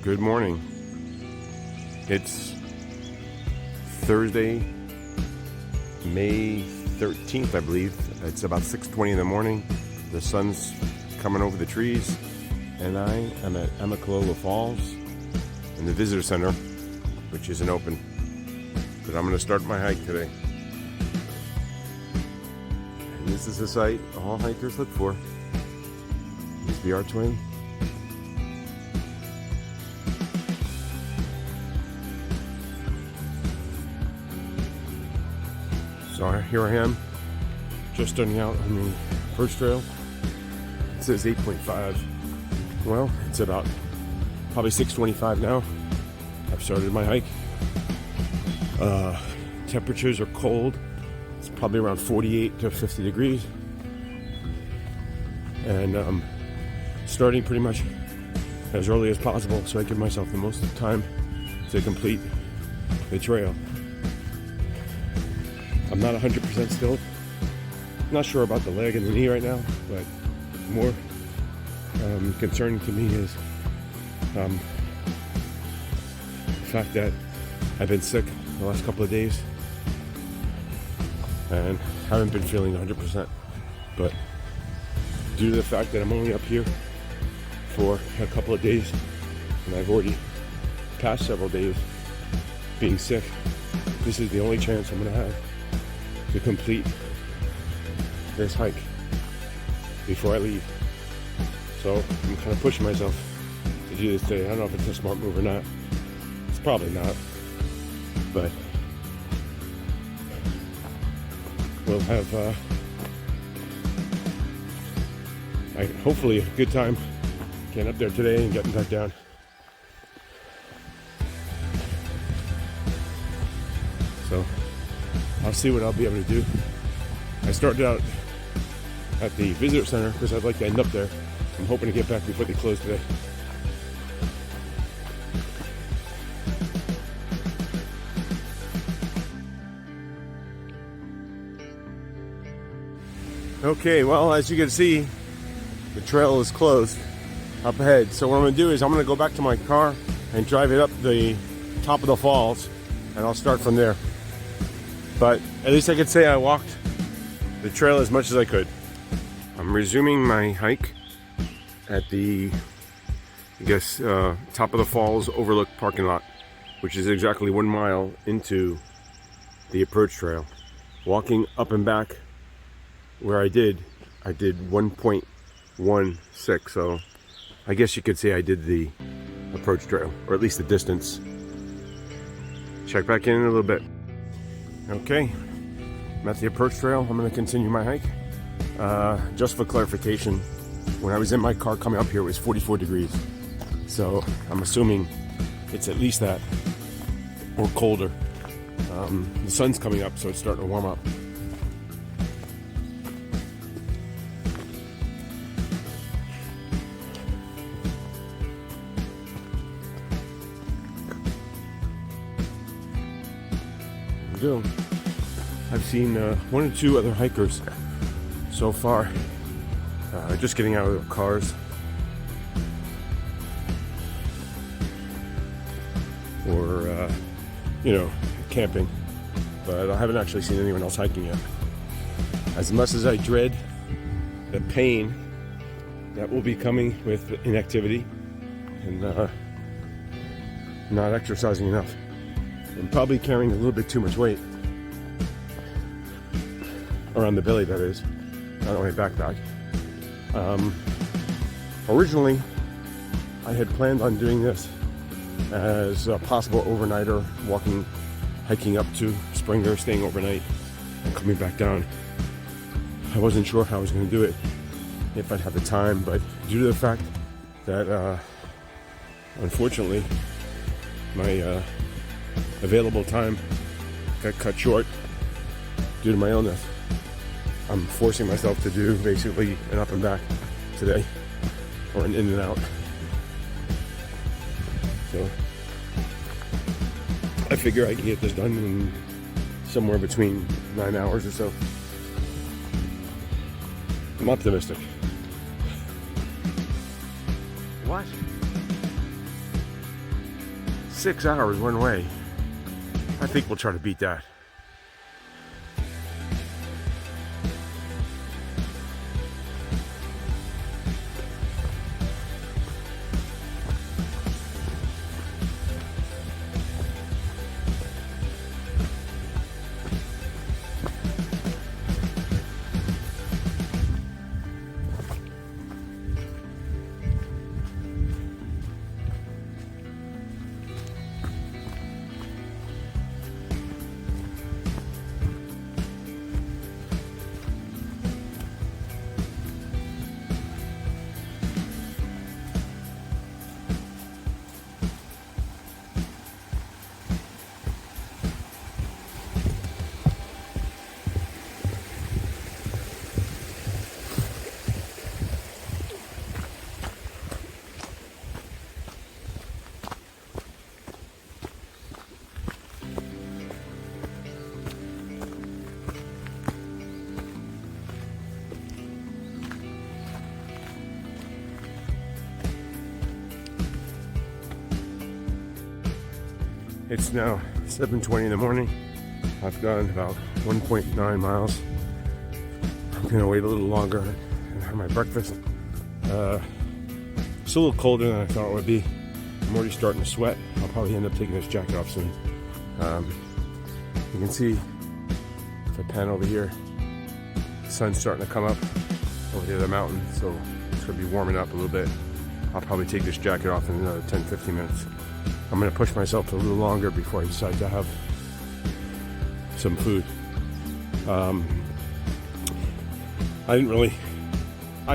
Good morning. It's Thursday, May 13th, I believe. It's about 6:20 in the morning. The sun's coming over the trees, and I am at Amicalola Falls in the visitor center, which isn't open. But I'm going to start my hike today. And this is a site all hikers look for. Here's the archway. So here I am, just starting out on the first trail. It says 8.5. Well, it's about probably 6:25 now. I've started my hike. Temperatures are cold. It's probably around 48 to 50 degrees. And starting pretty much as early as possible so I give myself the most time to complete the trail. I'm not 100% still. Not sure about the leg and the knee right now, but more concerning to me is the fact that I've been sick the last couple of days and haven't been feeling 100%. But due to the fact that I'm only up here for a couple of days and I've already passed several days being sick, this is the only chance I'm going to have to complete this hike before I leave. So I'm kind of pushing myself to do this today. I don't know if it's a smart move or not. It's probably not, but we'll have hopefully a good time getting up there today and getting back down. So I'll see what I'll be able to do. I started out at the visitor center because I'd like to end up there. I'm hoping to get back before they close today. Okay, well, as you can see, the trail is closed up ahead. So what I'm going to do is I'm going to go back to my car and drive it up the top of the falls, and I'll start from there. But at least I could say I walked the trail as much as I could. I'm resuming my hike at the, top of the falls overlook parking lot, which is exactly 1 mile into the approach trail. Walking up and back where I did 1.16, so I guess you could say I did the approach trail, or at least the distance. Check back in a little bit. Okay, I'm at the approach trail. I'm going to continue my hike. Just for clarification, when I was in my car coming up here, it was 44 degrees. So I'm assuming it's at least that, or colder. The sun's coming up, so it's starting to warm up. I've seen one or two other hikers so far, just getting out of their cars or camping, but I haven't actually seen anyone else hiking yet. As much as I dread the pain that will be coming with inactivity and not exercising enough, and probably carrying a little bit too much weight around the belly, that is, not on my backpack. Originally, I had planned on doing this as a possible overnighter, hiking up to Springer, staying overnight, and coming back down. I wasn't sure how I was going to do it, if I'd have the time, but due to the fact that, unfortunately, my available time got cut short due to my illness, I'm forcing myself to do basically an up and back today, or an in and out. So I figure I can get this done in somewhere between 9 hours or so. I'm optimistic. What? 6 hours one way. I think we'll try to beat that. It's now 7:20 in the morning. I've gone about 1.9 miles. I'm gonna wait a little longer and have my breakfast. It's a little colder than I thought it would be. I'm already starting to sweat. I'll probably end up taking this jacket off soon. You can see, if I pan over here, the sun's starting to come up over the other mountain, so it's gonna be warming up a little bit. I'll probably take this jacket off in another 10-15 minutes. I'm gonna push myself a little longer before I decide to have some food. I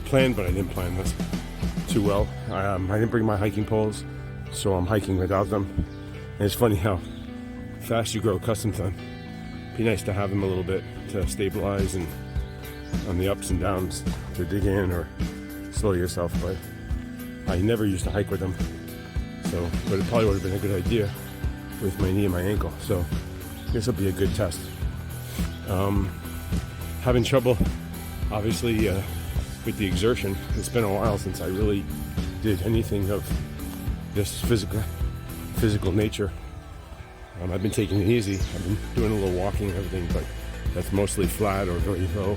planned, but I didn't plan this too well. I didn't bring my hiking poles, so I'm hiking without them. And it's funny how fast you grow accustomed to them. It'd be nice to have them a little bit to stabilize and on the ups and downs to dig in or slow yourself, but I never used to hike with them. So, but it probably would have been a good idea with my knee and my ankle. So this will be a good test. Having trouble, obviously, with the exertion. It's been a while since I really did anything of this physical nature. I've been taking it easy. I've been doing a little walking and everything, but that's mostly flat or very low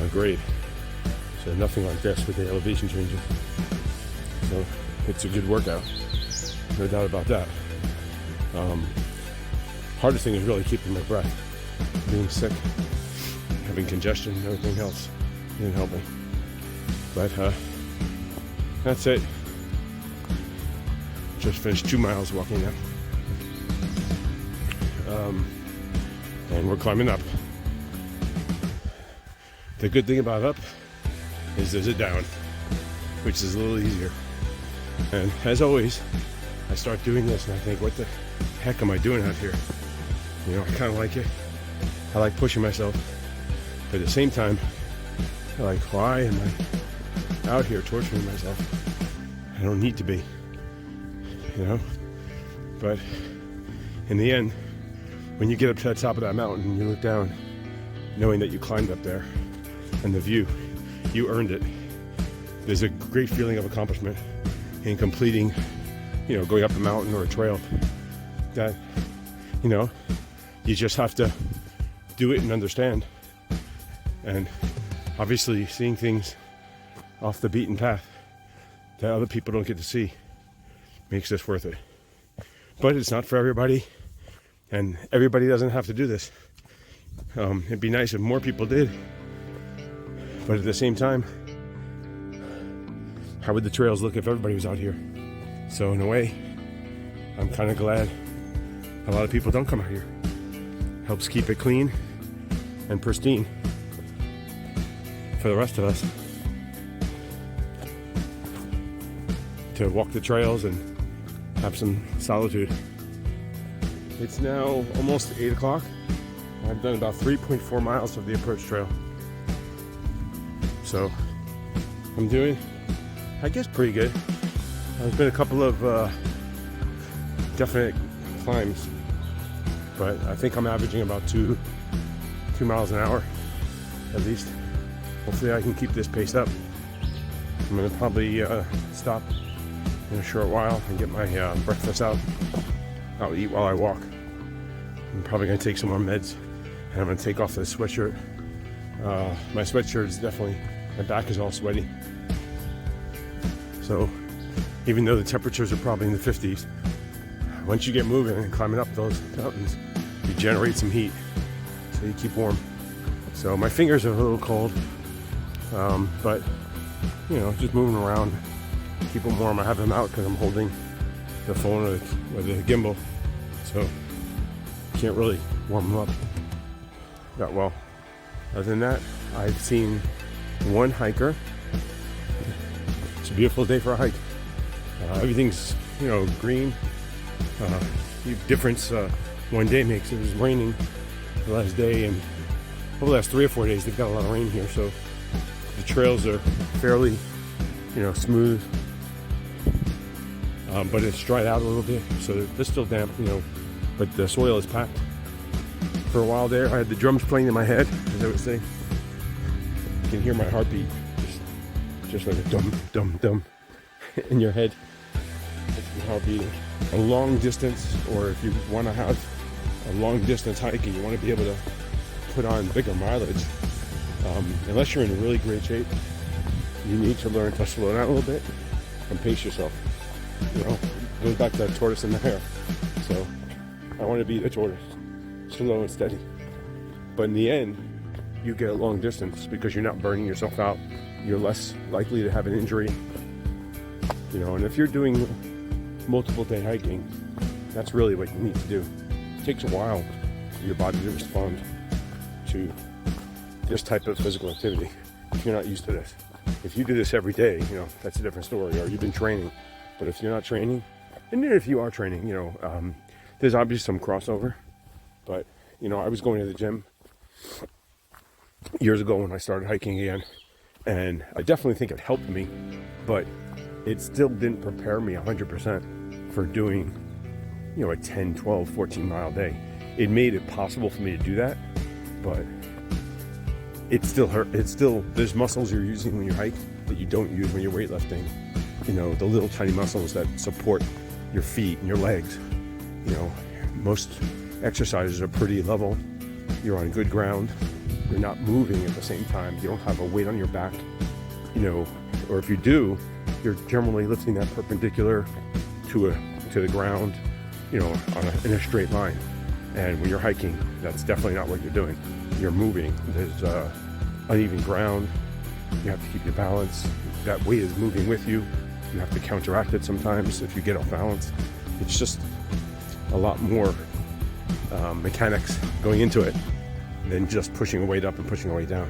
grade. So nothing like this with the elevation changes. So it's a good workout, no doubt about that. Hardest thing is really keeping my breath. Being sick, having congestion, and everything else didn't help me. But that's it. Just finished 2 miles walking now. And we're climbing up. The good thing about up is there's a down, which is a little easier. And as always, I start doing this and I think, what the heck am I doing out here? You know, I kind of like it. I like pushing myself. But at the same time, I'm like, why am I out here torturing myself? I don't need to be, you know? But in the end, when you get up to the top of that mountain and you look down, knowing that you climbed up there and the view, you earned it. There's a great feeling of accomplishment in completing, you know, going up a mountain or a trail that, you know, you just have to do it and understand. And obviously seeing things off the beaten path that other people don't get to see makes this worth it. But it's not for everybody, and everybody doesn't have to do this. It'd be nice if more people did, but at the same time, how would the trails look if everybody was out here? So in a way, I'm kind of glad a lot of people don't come out here. Helps keep it clean and pristine for the rest of us to walk the trails and have some solitude. It's now almost 8 o'clock. I've done about 3.4 miles of the approach trail. So I'm doing, I guess, pretty good. There's been a couple of definite climbs, but I think I'm averaging about 2 miles an hour at least. Hopefully I can keep this pace up. I'm gonna probably stop in a short while and get my breakfast out. I'll eat while I walk. I'm probably gonna take some more meds, and I'm gonna take off this sweatshirt. My sweatshirt is definitely, my back is all sweaty. So even though the temperatures are probably in the 50s, once you get moving and climbing up those mountains, you generate some heat, so you keep warm. So my fingers are a little cold, but you know, just moving around, keep them warm. I have them out because I'm holding the phone or the gimbal, so can't really warm them up that well. Other than that, I've seen one hiker. It's a beautiful day for a hike. Everything's, you know, green. The difference one day makes. It was raining the last day, and over the last 3 or 4 days they've got a lot of rain here, so the trails are fairly, you know, smooth, but it's dried out a little bit, so they're still damp, you know, but the soil is packed. For a while there, I had the drums playing in my head, as I was saying. You can hear my heartbeat, just like a dum dum dum in your head. That's the heartbeat. A long distance, or if you want to have a long distance hike and you want to be able to put on bigger mileage, unless you're in really great shape, you need to learn to slow down a little bit and pace yourself. You know, it goes back to that tortoise and the hare. So I want to be the tortoise, slow and steady. But in the end, you get a long distance because you're not burning yourself out. You're less likely to have an injury. You know, and if you're doing multiple day hiking, that's really what you need to do. It takes a while for your body to respond to this type of physical activity if you're not used to this. If you do this every day, you know, that's a different story, or you've been training. But if you're not training, and then if you are training, you know, there's obviously some crossover. But, you know, I was going to the gym years ago when I started hiking again, and I definitely think it helped me, but it still didn't prepare me 100% for doing, you know, a 10, 12, 14 mile day. It made it possible for me to do that, but it still hurt. It's still, there's muscles you're using when you hike that you don't use when you're weightlifting. You know, the little tiny muscles that support your feet and your legs. You know, most exercises are pretty level. You're on good ground. You're not moving at the same time. You don't have a weight on your back, you know, or if you do, you're generally lifting that perpendicular to the ground, you know, in a straight line. And when you're hiking, that's definitely not what you're doing. You're moving. There's uneven ground. You have to keep your balance. That weight is moving with you. You have to counteract it sometimes if you get off balance. It's just a lot more mechanics going into it than just pushing a weight up and pushing a weight down.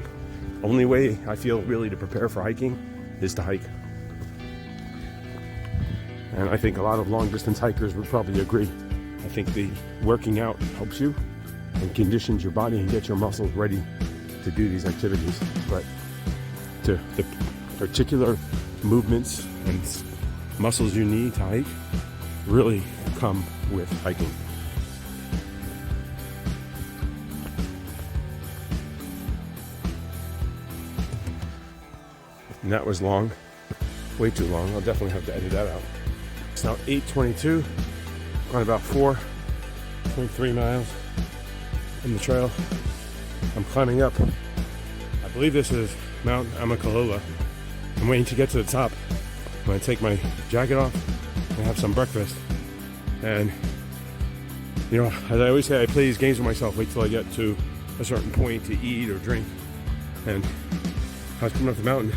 Only way I feel really to prepare for hiking is to hike. And I think a lot of long distance hikers would probably agree. I think the working out helps you and conditions your body and gets your muscles ready to do these activities. But to the particular movements and muscles you need to hike really come with hiking. And that was long, way too long. I'll definitely have to edit that out. It's now 8:22, on about 4.3 miles in the trail. I'm climbing up. I believe this is Mount Amicalola. I'm waiting to get to the top. I'm gonna take my jacket off and have some breakfast. And, you know, as I always say, I play these games with myself. Wait till I get to a certain point to eat or drink. And I was coming up the mountain,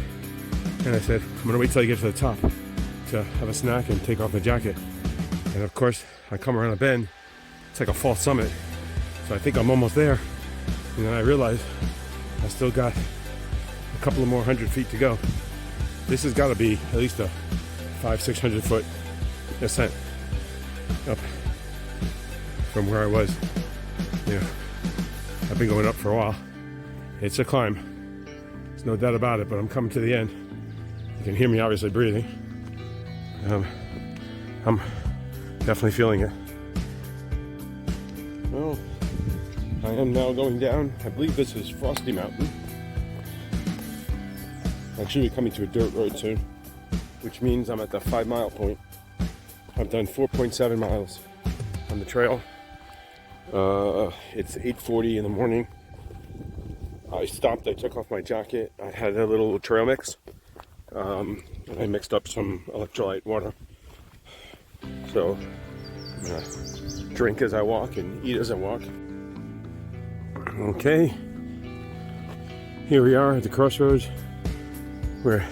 and I said, I'm gonna wait till I get to the top to have a snack and take off my jacket. And of course, I come around a bend. It's like a false summit. So I think I'm almost there. And then I realize I still got a couple of more 100 feet to go. This has got to be at least a 500-600 foot ascent up from where I was. Yeah, I've been going up for a while. It's a climb. There's no doubt about it, but I'm coming to the end. You can hear me obviously breathing. I'm definitely feeling it. Well, I am now going down. I believe this is Frosty Mountain. I should be coming to a dirt road soon, which means I'm at the 5 mile point. I've done 4.7 miles on the trail. It's 8:40 in the morning. I stopped, I took off my jacket. I had a little trail mix. And I mixed up some electrolyte water. So I'm gonna drink as I walk and eat as I walk. Okay. Here we are at the crossroads. We're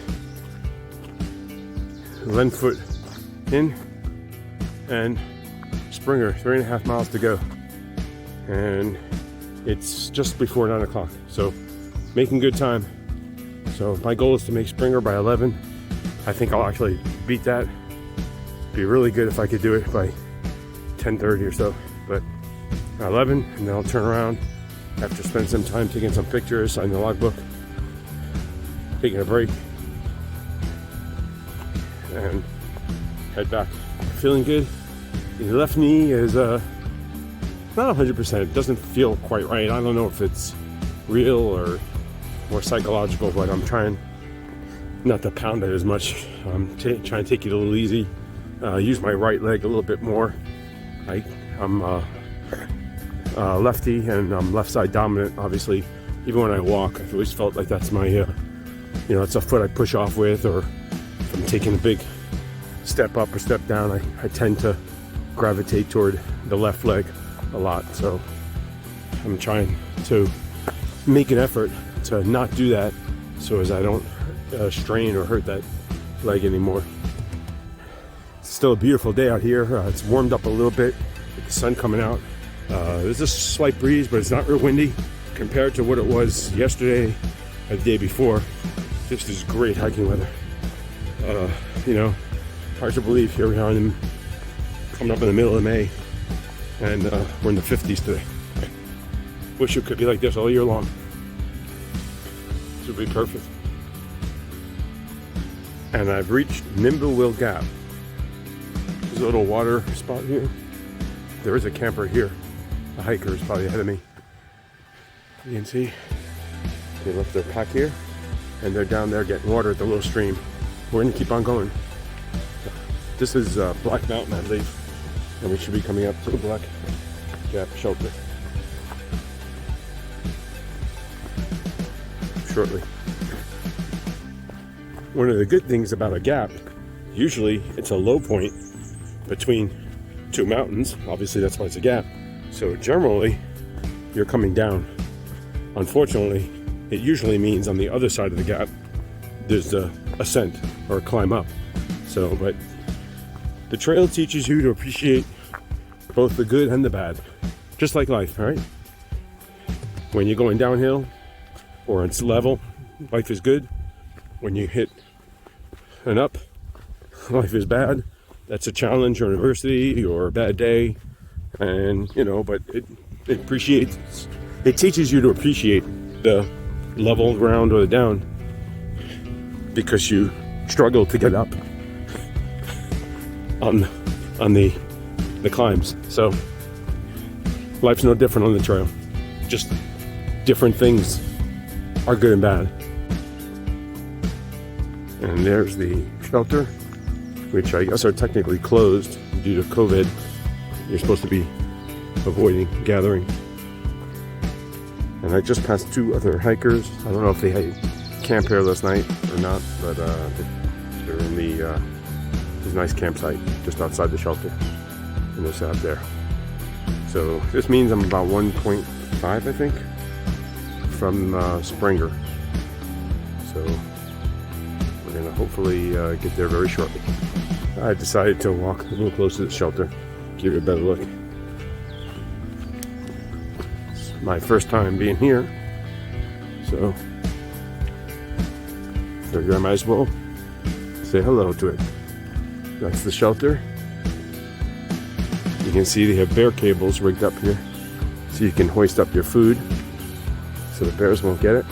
11 foot in and Springer, 3.5 miles to go. And it's just before 9 o'clock. So making good time. So my goal is to make Springer by 11. I think I'll actually beat that. Be really good if I could do it by 10:30 or so. But 11, and then I'll turn around after spending some time taking some pictures, signing the logbook, taking a break, and head back. Feeling good. The left knee is not 100%. It doesn't feel quite right. I don't know if it's real or more psychological, but I'm trying not to pound it as much. I'm trying to take it a little easy. Use my right leg a little bit more. I'm lefty and I'm left side dominant. Obviously, even when I walk, I've always felt like that's my, it's a foot I push off with, or if I'm taking a big step up or step down, I tend to gravitate toward the left leg a lot. So I'm trying to make an effort to not do that so as I don't strain or hurt that leg anymore. It's still a beautiful day out here. It's warmed up a little bit with the sun coming out. There's a slight breeze, but it's not real windy compared to what it was yesterday or the day before. This is great hiking weather. Hard to believe here we are coming up in the middle of May, and we're in the 50s today. Wish it could be like this all year long. This would be perfect. And I've reached Nimblewil Gap. There's a little water spot here. There is a camper here. A hiker is probably ahead of me. You can see they left their pack here, and they're down there getting water at the little stream. We're gonna keep on going. This is Black Mountain, I believe, and we should be coming up to the Black Gap shelter shortly. One of the good things about a gap, usually it's a low point between two mountains. Obviously that's why it's a gap. So generally you're coming down. Unfortunately, it usually means on the other side of the gap there's a ascent or a climb up. So, but the trail teaches you to appreciate both the good and the bad, just like life, right? When you're going downhill or it's level, life is good. When you hit an up, life is bad. That's a challenge or adversity or a bad day. And, but it teaches you to appreciate the level ground or the down because you struggle to get up on the climbs. So life's no different on the trail. Just different things are good and bad. And there's the shelter, which I guess are technically closed due to COVID. You're supposed to be avoiding gathering. And I just passed two other hikers. I don't know if they had camp here last night or not, but they're in this nice campsite just outside the shelter, and they're set up there. So this means I'm about 1.5, I think, from Springer. So we're gonna hopefully get there very shortly. I decided to walk a little closer to the shelter, give it a better look. It's my first time being here, so figure I might as well say hello to it. That's the shelter. You can see they have bear cables rigged up here, so you can hoist up your food so the bears won't get it.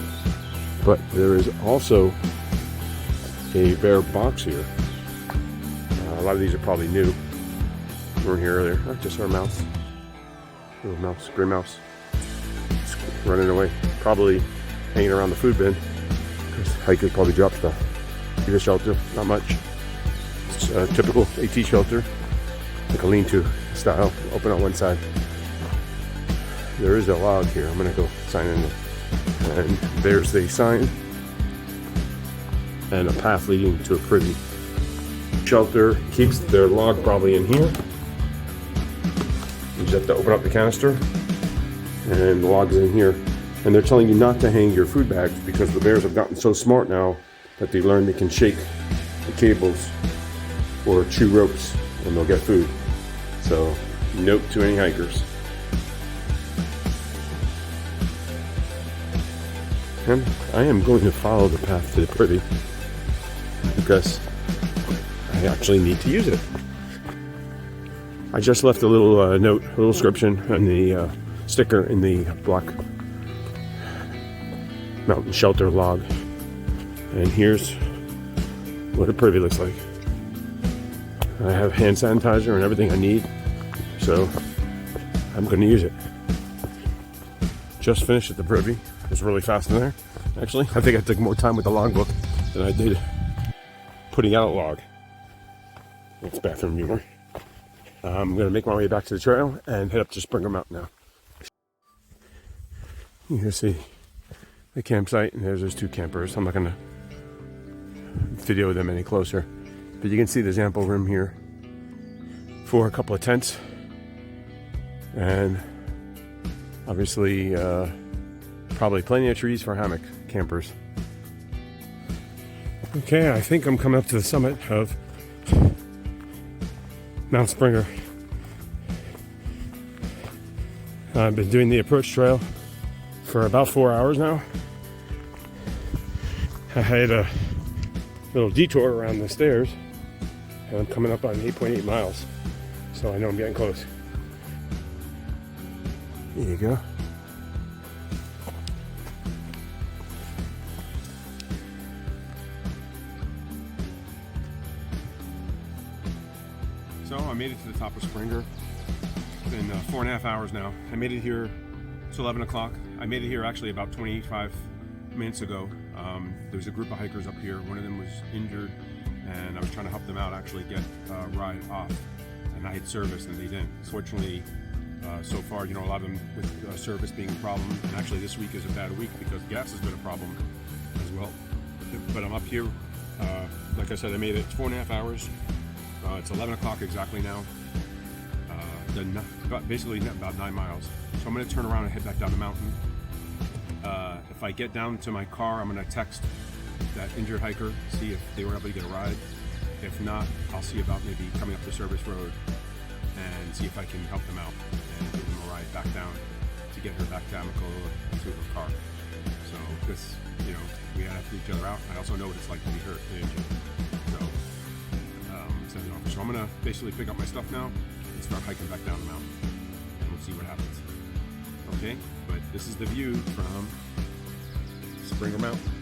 But there is also a bear box here. A lot of these are probably new. We weren't here earlier. I just saw a mouse. Little mouse, gray mouse. It's running away. Probably hanging around the food bin, because hikers probably drop stuff. Here's a shelter, not much. It's a typical AT shelter. like a lean-to style, open on one side. There is a log here. I'm gonna go sign in, and there's the sign and a path leading to a privy. Shelter keeps their log probably in here. You just have to open up the canister, and the log's in here. And they're telling you not to hang your food bags because the bears have gotten so smart now that they learn they can shake the cables or chew ropes and they'll get food. So, note to any hikers. And I am going to follow the path to the privy because I actually need to use it. I just left a little note, a little description on the sticker in the black mountain shelter log. And here's what a privy looks like. I have hand sanitizer and everything I need, so I'm going to use it. Just finished at the privy. It was really fast in there. Actually, I think I took more time with the logbook than I did putting out a log. It's bathroom viewer. I'm going to make my way back to the trail and head up to Springer Mountain now. You can see the campsite, and there's those two campers. I'm not going to video them any closer, but you can see there's ample room here for a couple of tents, and obviously probably plenty of trees for hammock campers. Okay, I think I'm coming up to the summit of Mount Springer. I've been doing the approach trail for about 4 hours now. I had a little detour around the stairs, and I'm coming up on 8.8 miles, so I know I'm getting close. There you go. So I made it to the top of Springer. It's been 4.5 hours now. I made it here. It's 11 o'clock. I made it here actually about 25 minutes ago. There was a group of hikers up here. One of them was injured, and I was trying to help them out actually get a ride off. And I had service, and they didn't. Fortunately, so far, you know, a lot of them with service being a problem. And actually, this week is a bad week because gas has been a problem as well. But I'm up here. Like I said, I made it 4.5 hours. It's 11 o'clock exactly now. Basically about 9 miles. So I'm going to turn around and head back down the mountain. If I get down to my car, I'm going to text that injured hiker, see if they were able to get a ride. If not, I'll see about maybe coming up the service road and see if I can help them out and give them a ride back down to get her back down to her car. So, because, you know, we gotta help each other out. I also know what it's like to be hurt and injured. So I'm gonna basically pick up my stuff now and start hiking back down the mountain, and we'll see what happens. Okay, but this is the view from Springer Mountain.